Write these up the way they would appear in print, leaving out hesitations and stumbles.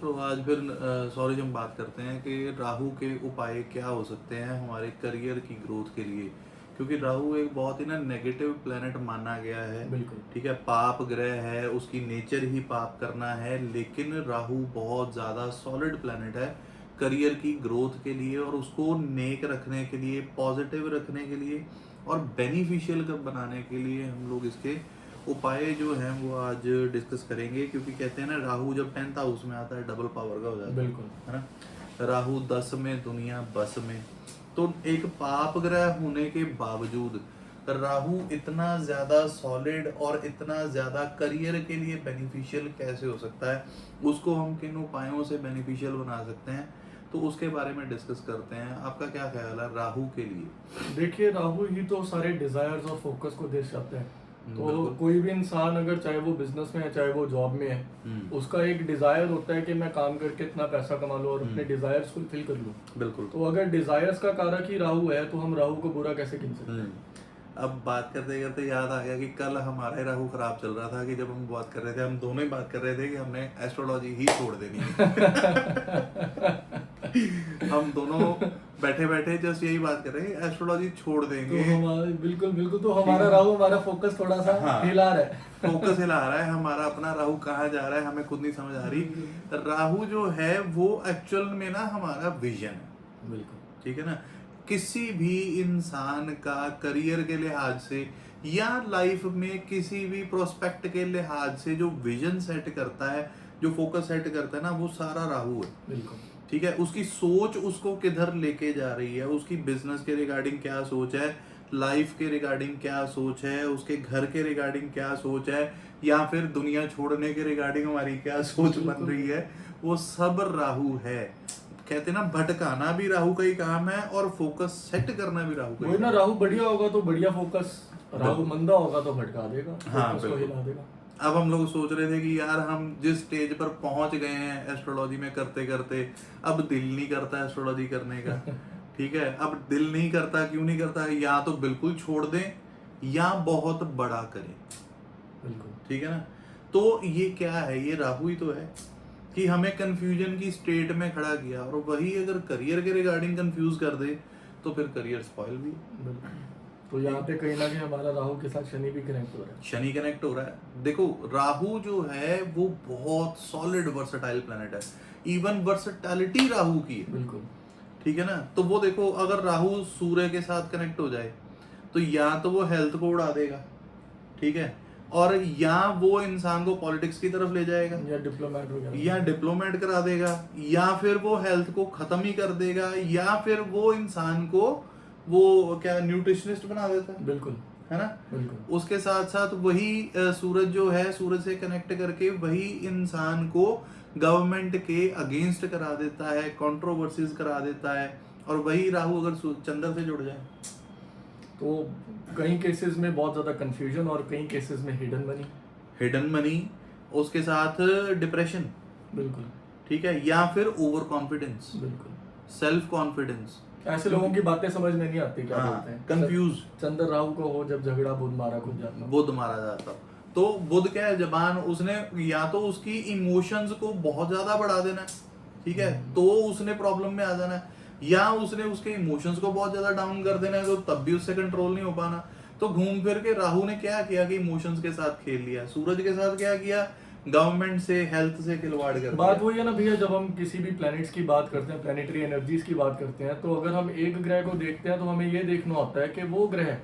तो आज फिर सॉरी हम बात करते हैं कि राहु के उपाय क्या हो सकते हैं हमारे करियर की ग्रोथ के लिए, क्योंकि राहु एक बहुत ही ना नेगेटिव प्लेनेट माना गया है। बिल्कुल। ठीक है, पाप ग्रह है, उसकी नेचर ही पाप करना है, लेकिन राहु बहुत ज़्यादा सॉलिड प्लेनेट है करियर की ग्रोथ के लिए और उसको नेक रखने के लिए, पॉजिटिव रखने के लिए और बेनिफिशियल बनाने के लिए हम लोग इसके उपाय जो हैं वो आज डिस्कस करेंगे। क्योंकि कहते हैं ना, राहु जब 10th हाउस में आता है डबल पावर का हो जाता है। बिल्कुल। है ना, राहु 10 में, दुनिया बस में। तो एक पाप ग्रह होने के बावजूद राहु इतना ज़्यादा सॉलिड और इतना ज़्यादा करियर के लिए बेनिफिशियल कैसे हो सकता है, उसको हम किन उपायों से बेनिफिशियल बना सकते हैं, तो उसके बारे में डिस्कस करते हैं। आपका क्या ख्याल है राहु के लिए? देखिए, राहु ही तो सारे डिजायर्स और फोकस को दे सकते हैं। तो बिल्कुल। कोई भी इंसान, अगर चाहे वो बिजनेस में है चाहे वो जॉब में है, उसका एक डिजायर होता है कि मैं काम करके इतना पैसा कमा लूं और अपने डिजायर्स फुलफिल कर लूं। बिल्कुल। तो अगर डिजायर्स का कारक ही राहु है तो हम राहु को बुरा कैसे गिन सकते हैं? अब बात करते करते याद आ गया कि कल हमारा ही राहु खराब चल रहा था कि जब हम बात कर रहे थे, हम दोनों ही बात कर रहे थे कि हमने एस्ट्रोलॉजी ही छोड़ देनी है। हम दोनों बैठे बैठे जस्ट यही बात कर रहे हैं, एस्ट्रोलॉजी छोड़ देंगे। तो हमारे बिल्कुल बिल्कुल, तो हमारा राहु, हमारा फोकस थोड़ा सा हाँ, हिला रहा है। फोकस हिला रहा है हमारा, अपना राहु कहाँ जा रहा है हमें खुद नहीं समझ आ रही। राहु जो है वो एक्चुअल में ना हमारा विजन है। बिल्कुल। ठीक है ना, किसी भी इंसान का करियर के लिहाज से या लाइफ में किसी भी प्रोस्पेक्ट के लिहाज से जो विजन सेट करता है, जो फोकस सेट करता है ना, वो सारा राहु है। बिल्कुल। ठीक है, उसकी सोच उसको किधर लेके जा रही है, उसकी बिजनेस के रिगार्डिंग क्या सोच है, लाइफ के रिगार्डिंग क्या सोच है, उसके घर के रिगार्डिंग क्या सोच है, या फिर दुनिया छोड़ने के रिगार्डिंग हमारी क्या सोच बन रही है, वो सब राहु है। कहते हैं ना, भटकाना भी राहु का ही काम है और फोकस सेट करना भी राहु का ही वही ना, काम है। राहु बढ़िया होगा तो बढ़िया फोकस, राहु मंदा होगा तो भटका देगा, हाँ, फोकस को बिल्कुल। हिला देगा। अब हम लोग सोच रहे थे कि यार हम जिस स्टेज पर पहुंच गए हैं एस्ट्रोलॉजी में करते करते, अब दिल नहीं करता एस्ट्रोलॉजी करने का। ठीक है, अब दिल नहीं करता, क्यों नहीं करता? या तो बिल्कुल छोड़ दें या बहुत बड़ा करें। बिल्कुल। ठीक है ना, तो ये क्या है, ये राहु ही तो है कि हमें कंफ्यूजन की स्टेट में खड़ा किया। और वही अगर करियर के रिगार्डिंग कंफ्यूज कर दे तो फिर करियर स्पॉइल भी। बिल्कुल। तो यहाँ पे कहीं ना कहीं हमारा राहु के साथ शनि भी कनेक्ट हो रहा है। शनि कनेक्ट हो रहा है। देखो, राहु जो है वो बहुत सॉलिड वर्सेटाइल प्लेनेट है, इवन वर्सेटैलिटी राहु की है। बिल्कुल। ठीक है ना, तो वो देखो, अगर राहु सूर्य के साथ कनेक्ट हो जाए तो या तो वो हेल्थ को उड़ा देगा, ठीक है, और या वो इंसान को पॉलिटिक्स की तरफ ले जाएगा, या डिप्लोमेट वगैरह, या डिप्लोमेट करा देगा, या फिर वो हेल्थ को खत्म ही कर देगा, या फिर वो इंसान को वो क्या न्यूट्रिशनिस्ट बना देता है। बिल्कुल, है ना। बिल्कुल। उसके साथ साथ वही सूरज जो है, सूरज से कनेक्ट करके वही इंसान को गवर्नमेंट के अगेंस्ट करा देता है, कंट्रोवर्सीज करा देता है। और वही राहु अगर चंद्र से जुड़ जाए तो कई केसेस में बहुत ज्यादा कंफ्यूजन और कई केसेस में हिडन मनी, उसके साथ डिप्रेशन, बिल्कुल, ठीक है, या फिर ओवर कॉन्फिडेंस, बिल्कुल, सेल्फ कॉन्फिडेंस। ऐसे लोगों की बातें समझ में नहीं आती, क्या बोलते हैं, कंफ्यूज। चंद्र राहु को हो जब झगड़ा बुध मारा खुद जाता, बुध मारा जाता। तो बुध क्या है, जबान, उसने या तो उसकी इमोशंस को बहुत ज्यादा बढ़ा देना है, ठीक है, तो उसने प्रॉब्लम में आ जाना है, या उसने उसके इमोशंस को बहुत ज्यादा डाउन कर देना है, तो तब भी उससे कंट्रोल नहीं हो पाना। तो घूम फिर के राहु ने क्या किया कि इमोशंस के साथ खेल लिया, सूरज के साथ क्या किया, गवर्नमेंट से, हेल्थ से खिलवाड़ कर दिया। बात वही है ना भैया, जब हम किसी भी प्लैनेट्स की बात करते हैं, प्लैनेटरी एनर्जीज की बात करते हैं, तो अगर हम एक ग्रह को देखते हैं तो हमें ये देखना होता है कि वो ग्रह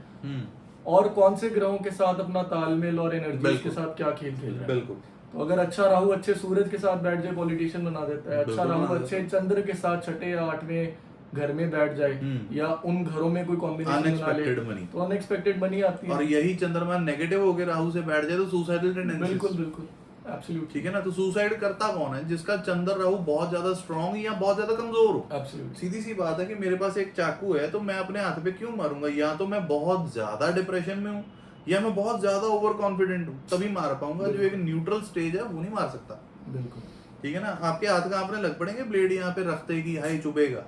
और कौन से ग्रहों के साथ अपना तालमेल और एनर्जी के साथ क्या खेल खेल रहा है। बिल्कुल। तो अगर अच्छा राहु अच्छे सूरज के साथ बैठ जाए, पॉलिटिशियन बना देता है। अच्छा राहु अच्छे चंद्र के साथ छठे या आठवें घर में बैठ जाए, या उन घरों में कोई कॉम्बिनेशन बना ले, तो अनएक्सपेक्टेड मनी आती है। और यही चंद्रमा नेगेटिव होकर राहु से बैठ जाए तो सुसाइडल टेंडेंसी। बिल्कुल बिल्कुल, एब्सोल्युटली, ठीक है ना। तो सुसाइड करता कौन है, जिसका चंद्र राहु बहुत ज्यादा स्ट्रांग या बहुत ज्यादा कमजोर हो। एब्सोल्युटली, सीधी सी बात है कि मेरे पास एक चाकू है तो मैं अपने हाथ पे क्यों मारूंगा, या तो मैं बहुत ज्यादा डिप्रेशन में हूँ या मैं बहुत ज्यादा ओवर कॉन्फिडेंट हूँ, तभी मार पाऊंगा। जो एक न्यूट्रल स्टेज है वो नहीं मार सकता। बिल्कुल, ठीक है ना। आपके हाथ कांपने लग पड़ेंगे, ब्लेड यहाँ पे रखते ही हाई चुभेगा,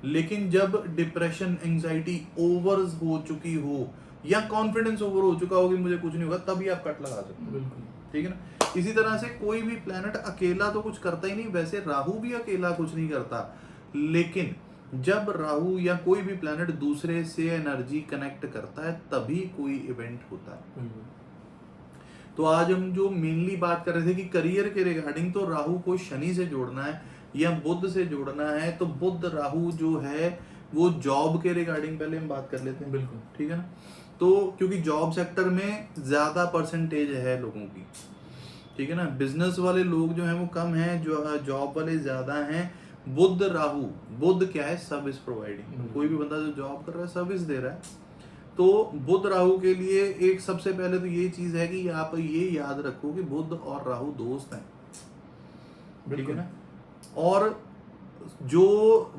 लेकिन जब डिप्रेशन, एंजाइटी ओवर हो चुकी हो या कॉन्फिडेंस ओवर हो चुका हो कि मुझे कुछ नहीं होगा, तभी आप कट लगा सकते हो। बिल्कुल, ठीक है ना। इसी तरह से कोई भी प्लेनेट अकेला तो कुछ करता ही नहीं, वैसे राहु भी अकेला कुछ नहीं करता, लेकिन जब राहु या कोई भी प्लेनेट दूसरे से एनर्जी कनेक्ट करता है तभी कोई इवेंट होता है। तो आज हम जो मेनली बात कर रहे थे कि करियर के रिगार्डिंग, तो राहु को शनि से जोड़ना है या बुध से जोड़ना है, तो बुध राहु जो है वो जॉब के रिगार्डिंग पहले हम बात कर लेते हैं। बिल्कुल, ठीक है ना। तो क्योंकि जॉब सेक्टर में ज्यादा परसेंटेज है लोगों की, ठीक है ना, बिजनेस वाले लोग जो हैं वो कम हैं, जो जॉब वाले ज्यादा हैं। बुध राहु, बुध क्या है, सर्विस प्रोवाइडिंग, कोई भी बंदा जो जॉब कर रहा है सर्विस दे रहा है। तो बुध राहु के लिए एक सबसे पहले तो ये चीज है कि आप ये याद रखो कि बुध और राहु दोस्त हैं, ठीक है ना। और जो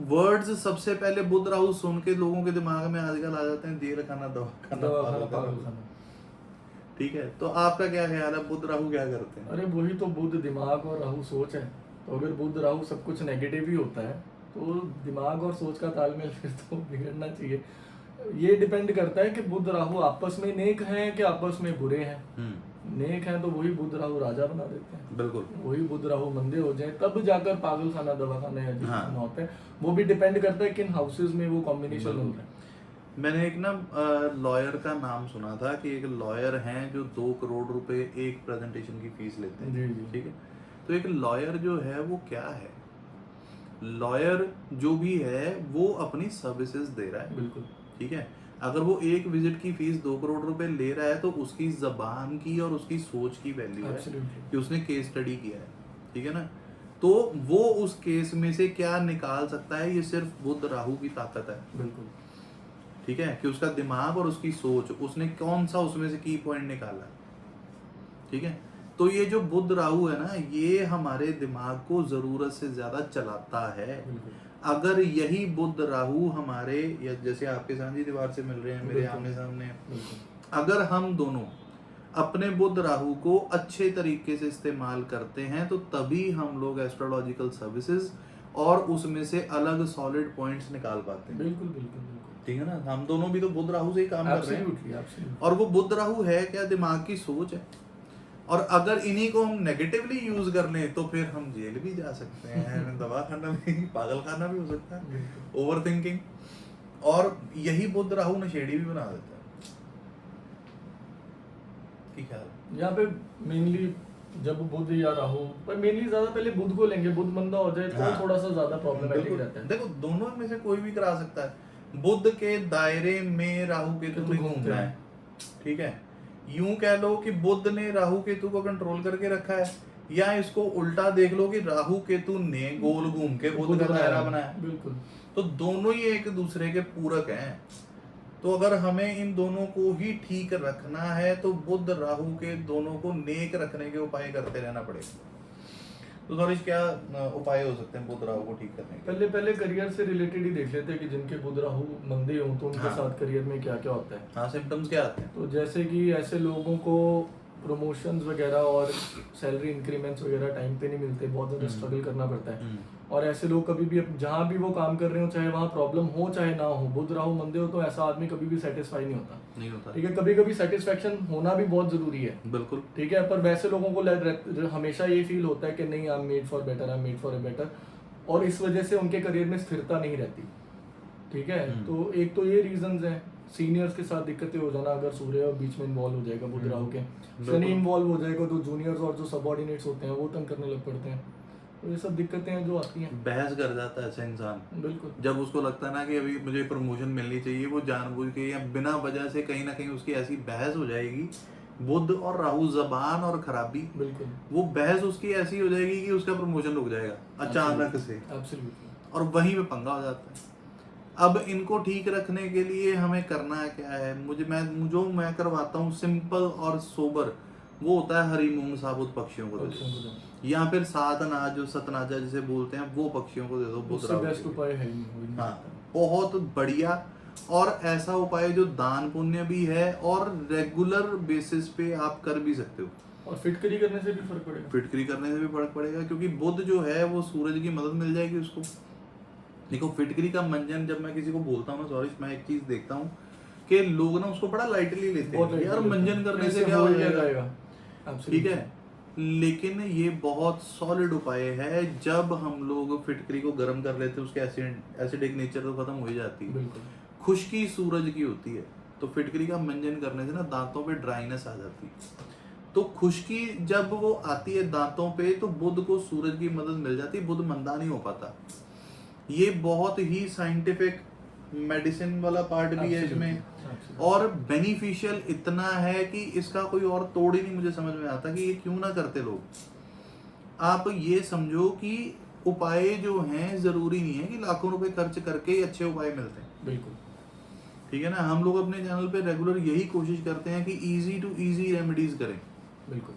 वर्ड्स सबसे पहले बुध राहु सुन के लोगों के दिमाग में आजकल आ जाते हैं, जेल खाना, दवा खाना, ठीक है। तो आपका क्या ख्याल है, बुध राहु क्या करते हैं? अरे वही तो, बुध दिमाग और राहु सोच है। तो अगर बुध राहु सब कुछ नेगेटिव ही होता है तो दिमाग और सोच का तालमेल फिर तो बिगड़ना चाहिए। ये डिपेंड करता है कि बुध राहु आपस में नेक हैं कि आपस में बुरे हैं। नेक हैं तो वही बुध राहु राजा बना देते हैं, बिल्कुल। वही बुध राहु मंदे हो जाए तब जाकर पागल खाना, दवा खाना या खाना होता है। वो भी डिपेंड करता है किन हाउसेज में वो कॉम्बिनेशन होता है। मैंने एक ना लॉयर का नाम सुना था कि एक लॉयर हैं जो 2 करोड़ रुपए एक प्रेजेंटेशन की फीस लेते हैं, जी जी, ठीक है। तो एक लॉयर जो है वो क्या है, लॉयर जो भी है वो अपनी सर्विसेज दे रहा है, बिल्कुल, ठीक है। अगर वो एक विजिट की फीस 2 करोड़ रुपए ले रहा है तो उसकी जबान की और उसकी सोच की वैल्यू है कि उसने केस स्टडी किया है, ठीक है ना। तो वो उस केस में से क्या निकाल सकता है, ये सिर्फ बुध राहु की ताकत है, बिल्कुल, ठीक है, कि उसका दिमाग और उसकी सोच, उसने कौन सा उसमें से की पॉइंट निकाला, ठीक है। तो ये जो बुध राहु है ना, ये हमारे दिमाग को जरूरत से ज्यादा चलाता है। अगर यही बुध राहु हमारे, या जैसे आपके साथ ही दीवार से मिल रहे हैं, मेरे आमने सामने, अगर हम दोनों अपने बुध राहु को अच्छे तरीके से इस्तेमाल करते हैं तो तभी हम लोग एस्ट्रोलॉजिकल सर्विसेज और उसमें से अलग सॉलिड पॉइंट्स निकाल पाते हैं। बिल्कुल बिल्कुल बिल्कुल, ठीक है ना। हम दोनों भी तो बुध राहु से ही काम कर रहे हैं, और वो बुध राहु है क्या, दिमाग की सोच है। और अगर इन्हीं को हम नेगेटिवली यूज कर लें तो फिर हम जेल भी जा सकते हैं, दवा खाना भी, पागल खाना भी हो सकता है, ओवर थिंकिंग, और यही बुध राहु नशेड़ी भी बना देता है। ठीक है, यहाँ पे मेनली जब बुध या राहु, पर मेनली ज्यादा पहले बुध को लेंगे, बुध मंदा हो जाए तो थोड़ा सा ज्यादा प्रॉब्लमेटिक रहता है। देखो दोनों में से कोई भी करा सकता है। बुध के दायरे में राहु केतु नहीं घूमना है, ठीक है। यूं कह लो कि बुध ने राहु केतु को कंट्रोल करके रखा है, या इसको उल्टा देख लो कि राहु केतु ने गोल घूम के बुध का दायरा बनाया। बिल्कुल, तो दोनों ही एक दूसरे के पूरक हैं। तो अगर हमें इन दोनों को ही ठीक रखना है तो बुध राहु के दोनों को नेक रखने के उपाय करते रहना पड़ेगा। तो सॉरी, क्या उपाय हो सकते हैं बुध राहु को ठीक करने के? पहले करियर से रिलेटेड ही देख लेते हैं कि जिनके बुध राहु मंदे हो तो उनके साथ करियर में क्या क्या होता है। हाँ, सिम्टम्स क्या आते हैं? तो जैसे कि ऐसे लोगों को प्रमोशंस वगैरह और सैलरी इंक्रीमेंट्स वगैरह टाइम पे नहीं मिलते, बहुत ज़्यादा स्ट्रगल करना पड़ता है। और ऐसे लोग कभी भी जहाँ भी वो काम कर रहे हो, चाहे वहाँ प्रॉब्लम हो चाहे ना हो, बुध राहु मंदे हो तो ऐसा आदमी कभी भी सेटिस्फाई नहीं होता। ठीक है, कभी कभी सेटिस्फेक्शन होना भी बहुत जरूरी है, बिल्कुल, ठीक है। पर वैसे लोगों को हमेशा ये फील होता है कि नहीं, I am made for better, I am made for a better, और इस वजह से उनके करियर में स्थिरता नहीं रहती, ठीक है। तो एक तो ये रीजंस हैं। सीनियर्स के साथ दिक्कतें हो जाना, अगर सूर्य और बीच में इन्वॉल्व हो जाएगा बुध राहु के, शनि इन्वॉल्व हो जाएगा तो जूनियर्स और जो सबऑर्डिनेट्स होते हैं वो तंग करने लग पड़ते हैं। तो ये सब दिक्कतें हैं जो आती हैं। बहस कर जाता है ऐसा इंसान, बिल्कुल, जब जब उसको लगता है ना कि अभी मुझे प्रमोशन मिलनी चाहिए, वो जानबूझ के या बिना वजह से कहीं ना कहीं उसकी ऐसी बहस हो जाएगी। बुध और राहु, जबान और खराबी, बिल्कुल, वो बहस उसकी ऐसी हो जाएगी कि उसका प्रमोशन रुक जाएगा अचानक से, और वहीं पे पंगा हो जाता है। अब इनको ठीक रखने के लिए हमें करना क्या है? मैं करवाता हूँ सिंपल और सोबर, वो होता है हरी मूंग साबुत पक्षियों को दे दो, या फिर सात अनाज जो सतनाजा जिसे बोलते हैं वो पक्षियों को दे दो। उससे बेस्ट उपाय है ही नहीं। हाँ, बहुत बढ़िया, और ऐसा उपाय जो दान पुण्य भी है और रेगुलर बेसिस पे आप कर भी सकते हो। और फिटकरी करने से भी फर्क पड़ेगा। फिटकरी करने से भी फर्क पड़ेगा, क्योंकि बुध जो है वो सूरज की मदद मिल जाएगी उसको। देखो, फिटकरी का मंजन जब मैं किसी को बोलता हूँ ना, सॉरी, मैं एक चीज देखता हूँ कि लोग ना उसको बड़ा लाइटली लेते हैं, यार मंजन करने से क्या हो जाएगा, ठीक है। लेकिन ये बहुत सॉलिड उपाय है। जब हम लोग फिटकरी को गर्म कर लेते हैं, उसके एसिडिक नेचर तो खत्म हो ही जाती है। बिल्कुल। खुश्की सूरज की होती है, तो फिटकरी का मंजन करने से ना दांतों पे ड्राइनेस आ जाती है। तो खुश्की जब वो आती है दांतों पे, तो बुध को सूरज की मदद मिल जाती है, बुध मंदा नहीं हो पाता। ये बहुत ही साइंटिफिक मेडिसिन वाला पार्ट भी है इसमें, और बेनिफिशियल इतना है कि इसका कोई और तोड़ ही नहीं मुझे समझ में आता कि ये क्यों ना करते लोग। आप ये समझो कि उपाय जो हैं जरूरी नहीं है कि लाखों रुपए खर्च करके ही अच्छे उपाय मिलते हैं। बिल्कुल। ठीक है ना, हम लोग अपने चैनल पे रेगुलर यही कोशिश करते हैं कि इजी टू इजी रेमेडीज करें। बिल्कुल।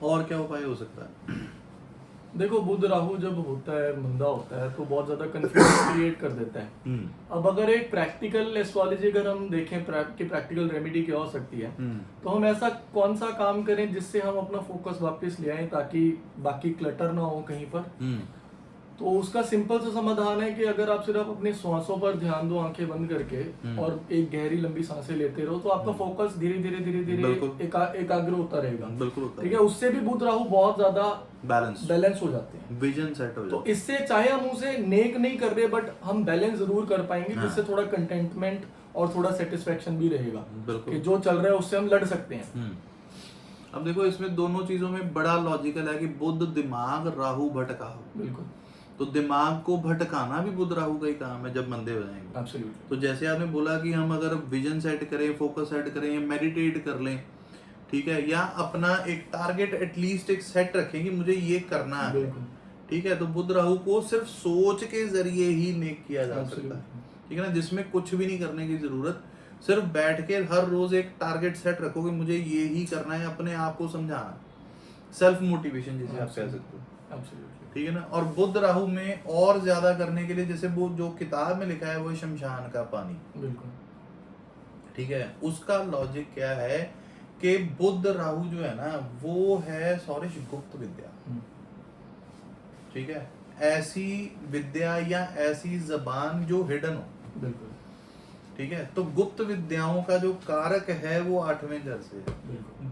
और क्या उपाय हो सकता है? देखो, बुध राहु जब होता है, मंदा होता है, तो बहुत ज्यादा कंफ्यूजन क्रिएट कर देता है। अब अगर एक प्रैक्टिकल एस्ट्रोलॉजी अगर हम देखें कि प्रैक्टिकल रेमेडी क्या हो सकती है, तो हम ऐसा कौन सा काम करें जिससे हम अपना फोकस वापस ले आए, ताकि बाकी क्लटर ना हो कहीं पर। तो उसका सिंपल सा समाधान है कि अगर आप सिर्फ अपने श्वासों पर ध्यान दो, आंखें बंद करके, और एक गहरी लंबी सांसें लेते रहो, तो आपका फोकस धीरे धीरे धीरे धीरे एकाग्र होता रहेगा। बिल्कुल। ठीक है, उससे भी बुध राहु बहुत ज्यादा बैलेंस हो जाते हैं, विजन सेट हो जाता है। तो इससे चाहे हम उसे नेक नहीं कर रहे, बट हम बैलेंस जरूर कर पाएंगे, जिससे थोड़ा कंटेंटमेंट और थोड़ा सेटिस्फेक्शन भी रहेगा कि जो चल रहा है उससे हम लड़ सकते हैं। अब देखो, इसमें दोनों चीजों में बड़ा लॉजिकल है कि बुध दिमाग, राहु भटका। बिल्कुल। तो दिमाग को भटकाना भी बुध राहु का ही काम है जब मंदे हो जाएंगे। Absolutely. तो जैसे आपने बोला कि हम अगर विजन सेट करें, फोकस सेट करें, मेडिटेट कर लें, ठीक है, या अपना एक टारगेट एटलीस्ट एक सेट रखें कि मुझे ये करना है, ठीक है, तो बुध राहु को सिर्फ सोच के जरिए ही नेक किया जा सकता है। ठीक है ना, जिसमें कुछ भी नहीं करने की जरूरत, सिर्फ बैठ के हर रोज एक टारगेट सेट रखो कि मुझे ये ही करना है, अपने आप को समझाना, सेल्फ मोटिवेशन जिसे आप कह सकते हो। ठीक है ना। और बुध राहु में और ज्यादा करने के लिए, जैसे वो जो किताब में लिखा है वो शमशान का पानी। बिल्कुल। ठीक है, उसका लॉजिक क्या है कि बुध राहु जो है ना, वो है सौरिश गुप्त विद्या। ठीक है, ऐसी विद्या या ऐसी जबान जो हिडन हो। बिल्कुल। ठीक है, तो गुप्त विद्याओं का जो कारक है वो 8वें घर से है।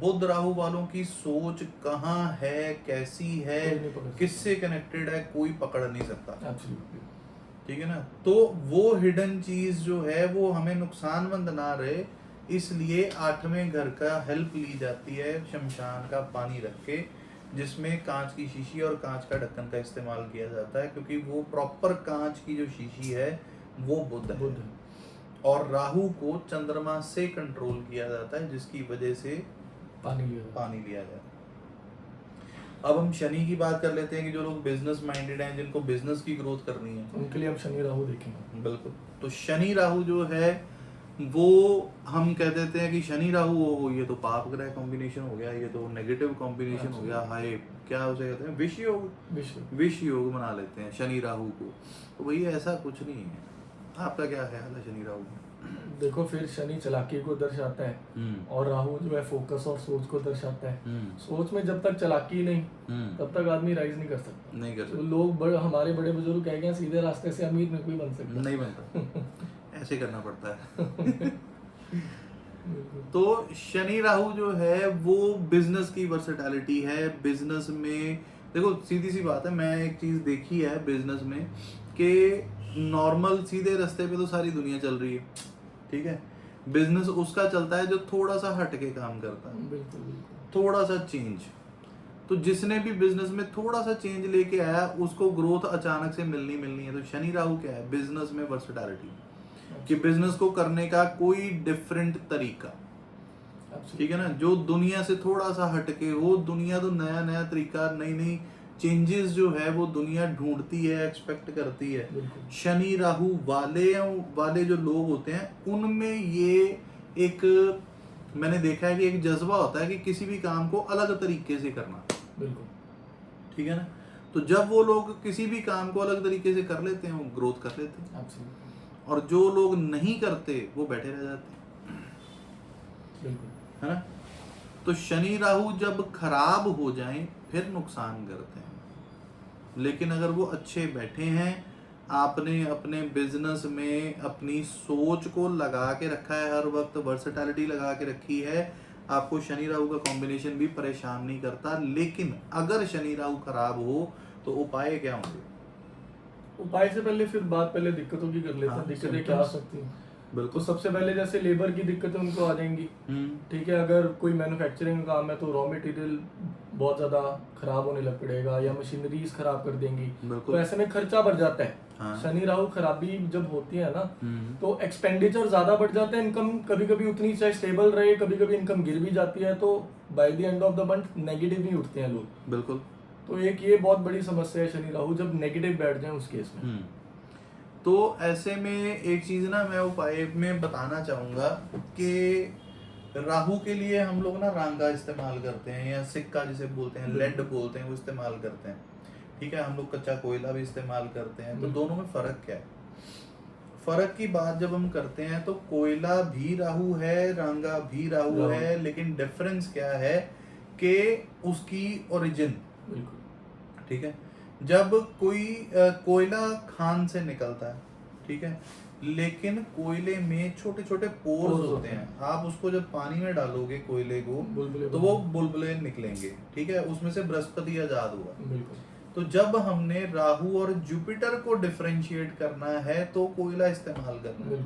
बुध राहु वालों की सोच कहाँ है, कैसी है, किससे कनेक्टेड है, कोई पकड़ नहीं सकता। ठीक है ना, तो वो हिडन चीज जो है वो हमें नुकसानमंद ना रहे, इसलिए 8वें घर का हेल्प ली जाती है शमशान का पानी रख के, जिसमें कांच की शीशी और कांच का ढक्कन का इस्तेमाल किया जाता है, क्योंकि वो प्रॉपर कांच की जो शीशी है वो बुध है। और राहु को चंद्रमा से कंट्रोल किया जाता है, जिसकी वजह से पानी लिया जाता है। अब हम शनि की बात कर लेते हैं कि जो लोग बिजनेस माइंडेड हैं, जिनको बिजनेस की ग्रोथ करनी है, उनके लिए हम शनि राहु देखेंगे। बिल्कुल। तो शनि राहु जो है वो हम कह देते हैं कि शनि राहु हो, ये तो पाप ग्रह कॉम्बिनेशन हो गया, ये तो नेगेटिव कॉम्बिनेशन हो गया, हाय क्या उसे कहते हैं, विष योग बना लेते हैं शनि राहु को। तो भैया ऐसा कुछ नहीं है। आपका क्या ख्याल है शनि राहु? देखो, फिर शनि चालाकी को दर्शाता है और राहु जो है फोकस और सोच को दर्शाता है। सोच में जब तक चालाकी नहीं, तब तक आदमी राइज नहीं कर सकता। तो लोग हमारे बड़े बुजुर्ग कह गए, सीधे रास्ते से अमीर में कोई बन सकता नहीं बनता। ऐसे करना पड़ता है। तो शनि राहु जो है वो बिजनेस की वर्सेटैलिटी है। बिजनेस में देखो, सीधी सी बात है, मैं एक चीज देखी है बिजनेस में कि नॉर्मल सीधे रास्ते पे तो सारी दुनिया चल रही है। ठीक है, बिजनेस उसका चलता है जो थोड़ा सा हट के काम करता है। बिल्कुल। थोड़ा सा चेंज। तो जिसने भी बिजनेस में थोड़ा सा चेंज लेके आया, उसको ग्रोथ अचानक से मिलनी है। तो शनि राहु क्या है? बिजनेस में वर्सेटैलिटी, कि बिजनेस को करने का कोई डिफरेंट तरीका। ठीक है ना, जो दुनिया से थोड़ा सा हटके हो। दुनिया तो नया तरीका, नई चेंजेस जो है वो दुनिया ढूंढती है, एक्सपेक्ट करती है। शनि राहु वाले जो लोग होते हैं, उनमें ये एक, मैंने देखा है कि एक जज्बा होता है कि किसी भी काम को अलग तरीके से करना। बिल्कुल। ठीक है ना, तो जब वो लोग किसी भी काम को अलग तरीके से कर लेते हैं, वो ग्रोथ कर लेते हैं। और जो लोग नहीं करते वो बैठे रह जाते हैं। बिल्कुल, है ना। तो शनि राहु जब खराब हो जाएं फिर नुकसान करते हैं। लेकिन अगर वो अच्छे बैठे हैं, आपने अपने बिजनेस में अपनी सोच को लगा के रखा है, हर वक्त वर्सेटैलिटी लगा के रखी है, आपको शनि राहु का कॉम्बिनेशन भी परेशान नहीं करता। लेकिन अगर शनि राहु खराब हो तो उपाय क्या होंगे? उपाय से पहले फिर बात पहले दिक्कतों की कर लेते हैं। हाँ, दिक्कतें क्या आ सकती हैं? तो बिल्कुल। सबसे पहले जैसे लेबर की दिक्कतें उनको आ जाएंगी। ठीक है, अगर कोई मैन्युफैक्चरिंग का काम है तो रॉ मटेरियल बहुत ज़्यादा खराब होने लग पड़ेगा या मशीनरीज खराब कर देंगी, बिल्कुल। तो ऐसे में खर्चा बढ़ जाता है। हाँ। शनि राहु खराबी जब होती है ना, तो एक्सपेंडिचर ज़्यादा बढ़ जाता है। इनकम कभी कभी उतनी चाहे स्टेबल रहे, कभी कभी इनकम गिर भी जाती है, तो by the end of the month negative ही उठते हैं लोग। बिल्कुल। तो एक ये बहुत बड़ी समस्या है शनि राहु जब नेगेटिव बैठ जाए उस केस में। तो ऐसे में एक चीज ना मैं उपाय में बताना चाहूंगा कि राहु के लिए हम लोग ना रांगा इस्तेमाल करते हैं या सिक्का जिसे बोलते हैं, लेड बोलते हैं, वो इस्तेमाल करते हैं। ठीक है, हम लोग कच्चा कोयला भी इस्तेमाल करते हैं। तो दोनों में फर्क क्या है? फर्क की बात जब हम करते हैं तो कोयला भी राहु है, रांगा भी राहु है, लेकिन डिफरेंस क्या है कि उसकी ओरिजिन। ठीक है, जब कोई कोयला खान से निकलता है, ठीक है, लेकिन कोयले में छोटे छोटे पोर्स होते हैं। आप उसको जब पानी में डालोगे कोयले को तो वो बुलबुले निकलेंगे। ठीक है, उसमें से बृहस्पति आजाद हुआ। तो जब हमने राहु और जुपिटर को डिफरेंशिएट करना है तो कोयला इस्तेमाल करना है।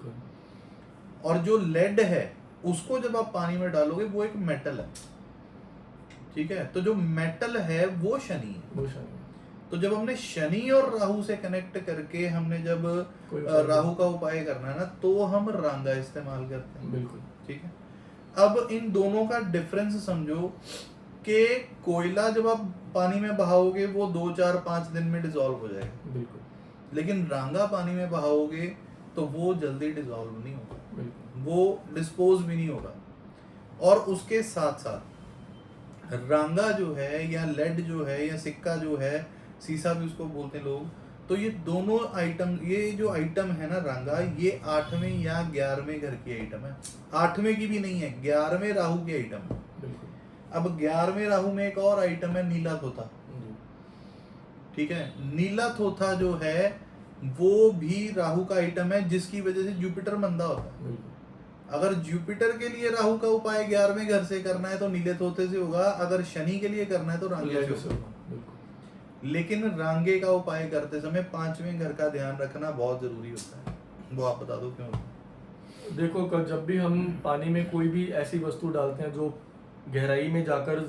और जो लेड है उसको जब आप पानी में डालोगे वो एक मेटल है। ठीक है, तो जो मेटल है वो शनि है। तो जब हमने शनि और राहु से कनेक्ट करके हमने जब राहु का उपाय करना है ना, तो हम रांगा इस्तेमाल करते हैं। बिल्कुल। ठीक है, अब इन दोनों का डिफरेंस समझो कि कोयला जब आप पानी में बहाओगे वो 2, 4, 5 दिन में डिसॉल्व हो जाएगा। बिल्कुल। लेकिन रांगा पानी में बहाओगे तो वो जल्दी डिसॉल्व नहीं होगा, वो डिस्पोज भी नहीं होगा। और उसके साथ साथ रांगा जो है या लेड जो है या सिक्का जो है, सीसा भी उसको बोलते हैं लोग, तो ये दोनों आइटम, ये जो आइटम है ना रांगा, ये 8वें या 11वें घर की आइटम है। 8वें की भी नहीं है, 11वें राहु की आइटम है। अब 11वें राहु में एक और आइटम है नीला थोथा। ठीक है, नीला थोथा जो है वो भी राहु का आइटम है, जिसकी वजह से जुपिटर मंदा होता है। अगर जुपिटर के लिए राहु का उपाय 11वें घर से करना है तो नीले थोथे से होगा, अगर शनि के लिए करना है तो रांगे से होगा। लेकिन रांगे का उपाय करते समय 5वें घर का ध्यान रखना बहुत जरूरी होता है। वो आप बता दो क्यों? देखो, जब भी हम पानी में कोई भी ऐसी वस्तु डालते हैं जो गहराई में जाकर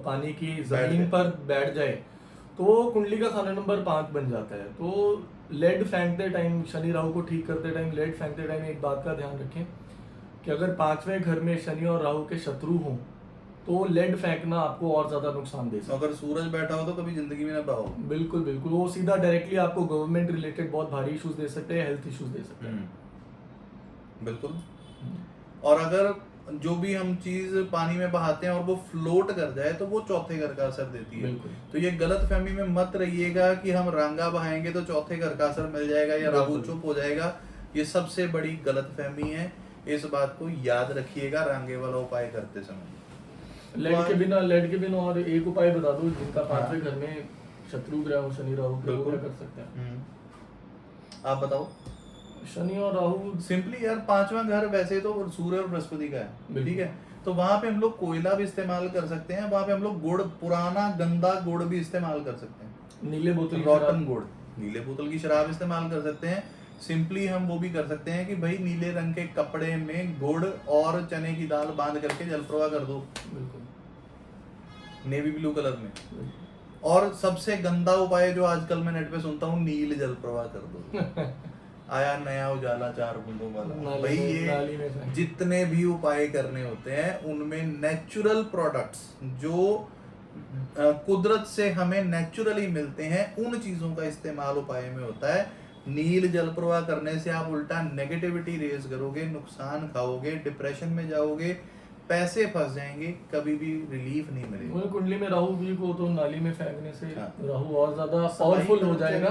पानी की जमीन पर बैठ जाए, तो कुंडली का खाना नंबर 5 बन जाता है। तो लेड फेंकते टाइम, शनि राहु को ठीक करते टाइम, लेड फेंकते टाइम एक बात का ध्यान रखें कि अगर 5वें घर में शनि और राहु के शत्रु हों तो लेड फेंकना आपको और ज्यादा नुकसान दे सकता है। अगर सूरज बैठा हो तो कभी जिंदगी में ना बहाओ। बिल्कुल बिल्कुल, वो सीधा डायरेक्टली आपको गवर्नमेंट रिलेटेड बहुत भारी इश्यूज दे सकते हैं, हेल्थ इश्यूज दे सकते हैं। बिल्कुल। और अगर जो भी हम चीज पानी में बहाते हैं और वो फ्लोट कर जाए तो वो चौथे घर का असर देती है। तो ये गलत फहमी में मत रहिएगा कि हम रांगा बहाएंगे तो चौथे घर का असर मिल जाएगा या राहु चुप हो जाएगा। ये सबसे बड़ी गलत फहमी है, इस बात को याद रखिएगा रांगे वाला उपाय करते समय। लेड के बिना और एक उपाय बता दो जिनका 5वें घर में शत्रु ग्रह हो, शनि राहु, वो क्या कर सकते हैं? आप बताओ। शनि और राहु सिंपली यार, 5वां घर वैसे तो सूर्य और बृहस्पति का है। ठीक है, तो वहां पे हम लोग कोयला भी इस्तेमाल कर सकते हैं, वहां पे हम लोग गुड़, पुराना गंदा गुड़ भी इस्तेमाल कर सकते हैं। नीले बोतल, रॉटन गुड़, नीले बोतल की शराब इस्तेमाल कर सकते हैं। सिंपली हम वो भी कर सकते हैं कि भाई नीले रंग के कपड़े में गुड़ और चने की दाल बांध करके जल प्रवाह कर दो। बिल्कुल, नेवी ब्लू कलर में। और सबसे गंदा उपाय जो आजकल मैं नेट पे सुनता हूँ, नील जल प्रवाह कर दो। आया नया उजाला 4 बूंदों वाला। भाई ये जितने भी उपाय करने होते हैं उनमें नेचुरल प्रोडक्ट्स जो कुदरत से हमें नेचुरली मिलते हैं, उन चीजों का इस्तेमाल उपाय में होता है। नील जल प्रवाह करने से आप उल्टा नेगेटिविटी रेज करोगे, नुकसान खाओगे, डिप्रेशन में जाओगे, पैसे फंस जाएंगे, कभी भी रिलीफ नहीं मिलेगा। कुंडली में राहु वीक हो तो नाली में फेंकने से राहु और ज्यादा पावरफुल हो जाएगा,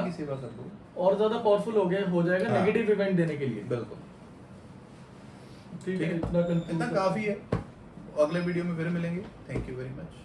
और ज्यादा पावरफुल हो जाएगा नेगेटिव इवेंट देने के लिए। बिल्कुल ठीक है, इतना काफी है। अगले वीडियो में फिर मिलेंगे। Thank you very much.